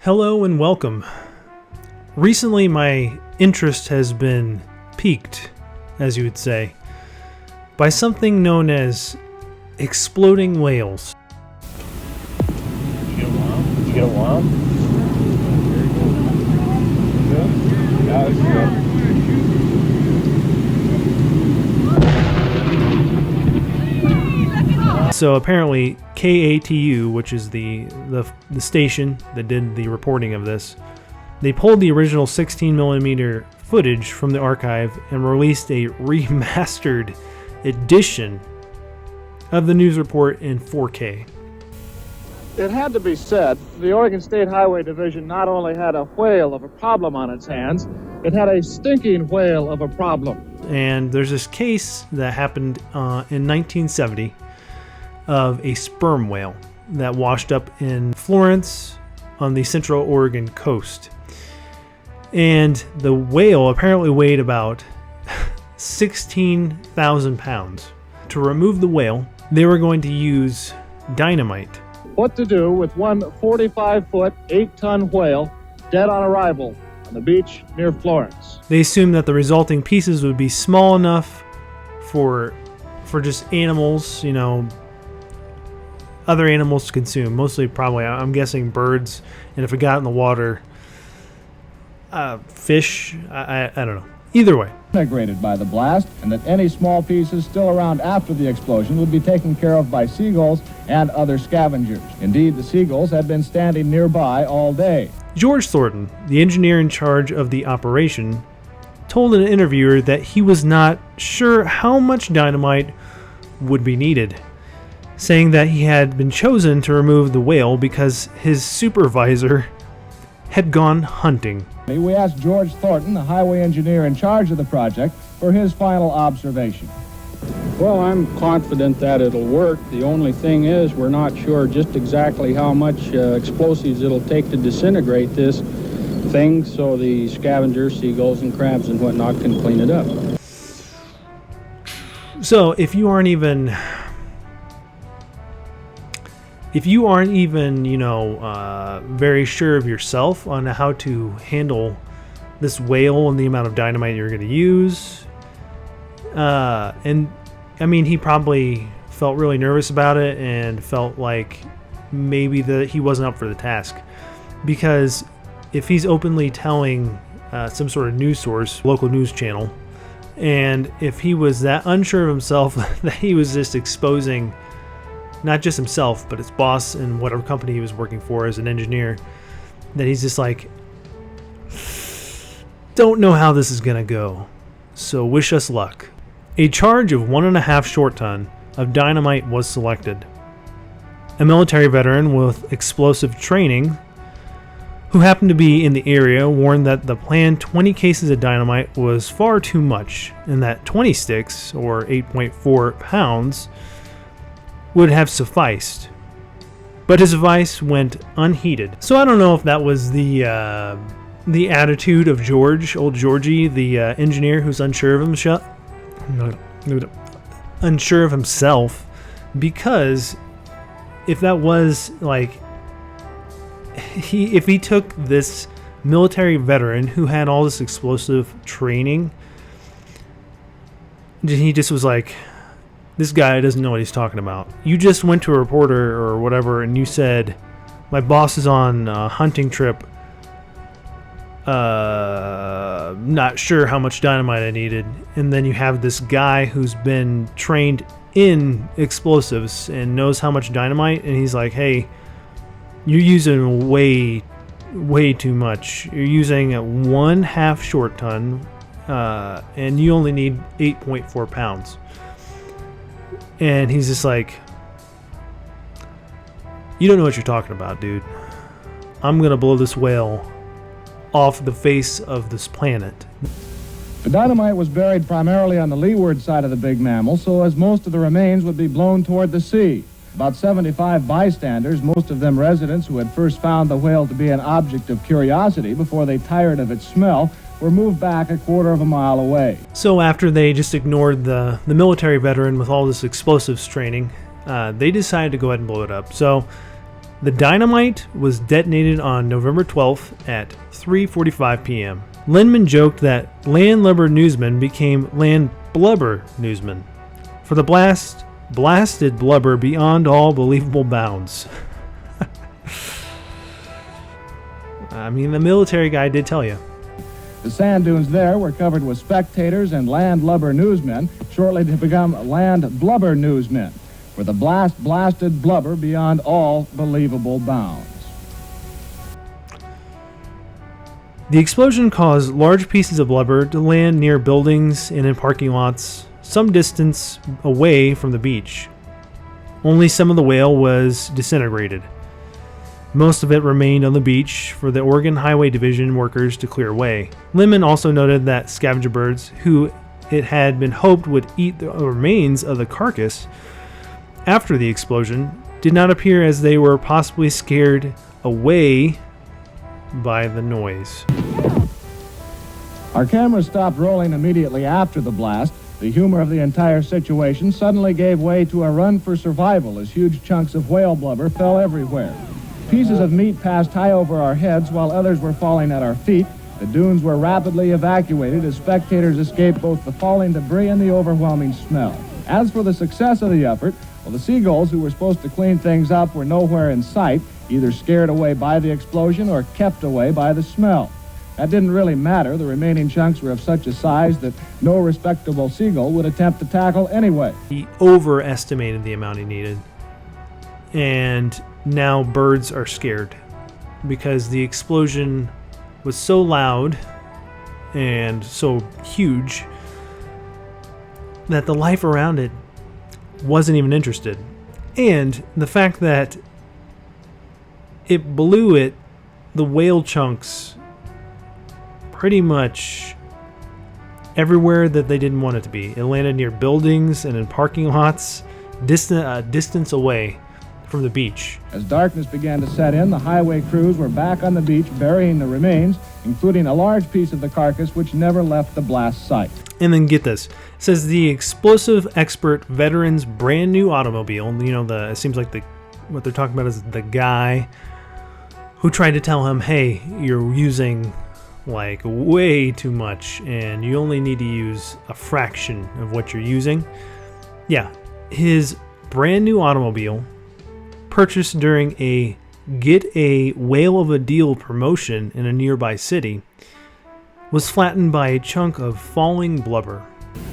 Hello and welcome. Recently my interest has been piqued, as you would say, by something known as exploding whales. Did you get a worm? Did you get a worm? Yeah, that's good. So apparently KATU, which is the station that did the reporting of this, they pulled the original 16mm footage from the archive and released a remastered edition of the news report in 4K. It had to be said, the Oregon State Highway Division not only had a whale of a problem on its hands, it had a stinking whale of a problem. And there's this case that happened in 1970 of a sperm whale that washed up in Florence on the central Oregon coast. And the whale apparently weighed about 16,000 pounds. To remove the whale, they were going to use dynamite. What to do with one 45-foot, 8-ton whale dead on arrival on the beach near Florence? They assumed that the resulting pieces would be small enough for just animals, other animals to consume. Mostly probably, I'm guessing, birds, and if it got in the water, fish. I don't know. Either way. Integrated by the blast, and that any small pieces still around after the explosion would be taken care of by seagulls and other scavengers. Indeed, the seagulls had been standing nearby all day. George Thornton, the engineer in charge of the operation, told an interviewer that he was not sure how much dynamite would be needed, saying that he had been chosen to remove the whale because his supervisor had gone hunting. We asked George Thornton, the highway engineer in charge of the project, for his final observation. Well, I'm confident that it'll work. The only thing is we're not sure just exactly how much explosives it'll take to disintegrate this thing so the scavengers, seagulls and crabs and whatnot can clean it up. So if you aren't even very sure of yourself on how to handle this whale and the amount of dynamite you're going to use, and I mean, he probably felt really nervous about it and felt like maybe that he wasn't up for the task, because if he's openly telling some sort of news source, local news channel, and if he was that unsure of himself that he was just exposing not just himself, but his boss and whatever company he was working for as an engineer, that he's just like, don't know how this is going to go, so wish us luck. A charge of 1.5 short ton of dynamite was selected. A military veteran with explosive training who happened to be in the area warned that the planned 20 cases of dynamite was far too much, and that 20 sticks, or 8.4 pounds, would have sufficed. But his advice went unheeded. So I don't know if that was the attitude of old Georgie, the engineer who's unsure of himself, because if that was if he took this military veteran who had all this explosive training, he just was like, this guy doesn't know what he's talking about. You just went to a reporter or whatever and you said, my boss is on a hunting trip, not sure how much dynamite I needed, and then you have this guy who's been trained in explosives and knows how much dynamite, and he's like, hey, you're using way too much. You're using a 1/2 short ton, and you only need 8.4 pounds. And he's just like, you don't know what you're talking about, dude. I'm going to blow this whale off the face of this planet. The dynamite was buried primarily on the leeward side of the big mammal, so as most of the remains would be blown toward the sea. About 75 bystanders, most of them residents who had first found the whale to be an object of curiosity before they tired of its smell, were moved back 1/4 mile away. So after they just ignored the military veteran with all this explosives training, they decided to go ahead and blow it up. So The dynamite was detonated on November 12th at 3:45 p.m. Lindman joked that landlubber newsmen became landblubber newsmen, for the blast blasted blubber beyond all believable bounds. I mean, the military guy did tell you. The sand dunes there were covered with spectators and landlubber newsmen, shortly to become landblubber newsmen, for the blast blasted blubber beyond all believable bounds. The explosion caused large pieces of blubber to land near buildings and in parking lots, some distance away from the beach. Only some of the whale was disintegrated. Most of it remained on the beach for the Oregon Highway Division workers to clear away. Lindman also noted that scavenger birds, who it had been hoped would eat the remains of the carcass after the explosion, did not appear, as they were possibly scared away by the noise. Our cameras stopped rolling immediately after the blast. The humor of the entire situation suddenly gave way to a run for survival as huge chunks of whale blubber fell everywhere. Pieces of meat passed high over our heads while others were falling at our feet. The dunes were rapidly evacuated as spectators escaped both the falling debris and the overwhelming smell. As for the success of the effort, well, the seagulls who were supposed to clean things up were nowhere in sight, either scared away by the explosion or kept away by the smell. That didn't really matter. The remaining chunks were of such a size that no respectable seagull would attempt to tackle anyway. He overestimated the amount he needed. And now birds are scared because the explosion was so loud and so huge that the life around it wasn't even interested. And the fact that it blew it, the whale chunks, pretty much everywhere that they didn't want it to be. It landed near buildings and in parking lots, distance away from the beach. As darkness began to set in, the highway crews were back on the beach burying the remains, including a large piece of the carcass which never left the blast site. And then get this. It says the explosive expert veteran's brand new automobile, it seems like what they're talking about is the guy who tried to tell him, hey, you're using like way too much and you only need to use a fraction of what you're using. Yeah, his brand new automobile, purchased during a Get a Whale of a Deal promotion in a nearby city, was flattened by a chunk of falling blubber.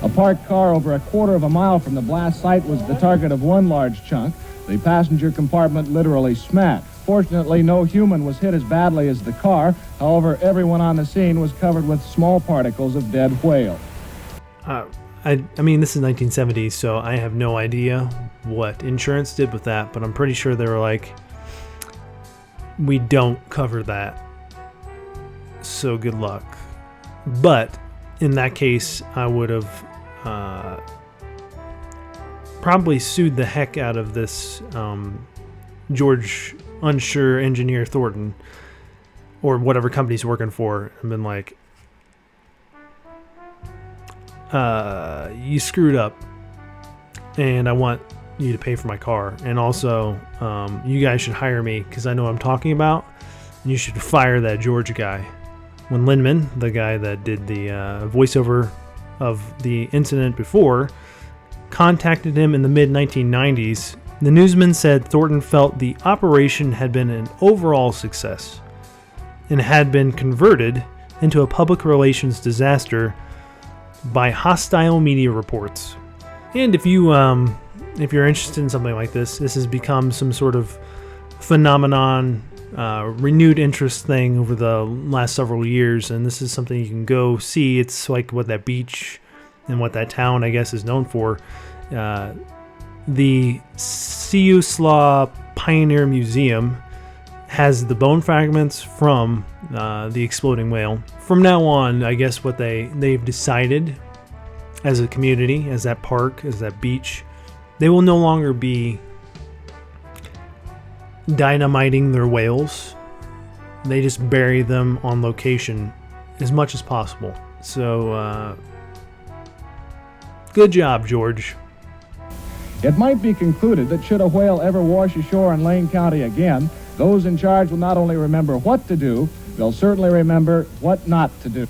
A parked car over a quarter of a mile from the blast site was the target of one large chunk. The passenger compartment literally smashed. Fortunately, no human was hit as badly as the car. However, everyone on the scene was covered with small particles of dead whale. I mean, this is 1970s, so I have no idea what insurance did with that, but I'm pretty sure they were like, we don't cover that, so good luck. But in that case, I would have probably sued the heck out of this George Unsure engineer Thornton, or whatever company he's working for, and been like, you screwed up and I want you to pay for my car, and also you guys should hire me because I know what I'm talking about, and you should fire that George guy. When Lindman, the guy that did the voiceover of the incident before, contacted him in the mid-1990s, the newsman said Thornton felt the operation had been an overall success and had been converted into a public relations disaster by hostile media reports. And if you're interested in something like this has become some sort of phenomenon, renewed interest thing over the last several years, and this is something you can go see. It's like what that beach and what that town, I guess, is known for. The Siuslaw Pioneer Museum has the bone fragments from the exploding whale. From now on, I guess what they've decided as a community, as that park, as that beach, they will no longer be dynamiting their whales. They just bury them on location as much as possible. So, good job, George. It might be concluded that should a whale ever wash ashore in Lane County again, those in charge will not only remember what to do, they'll certainly remember what not to do.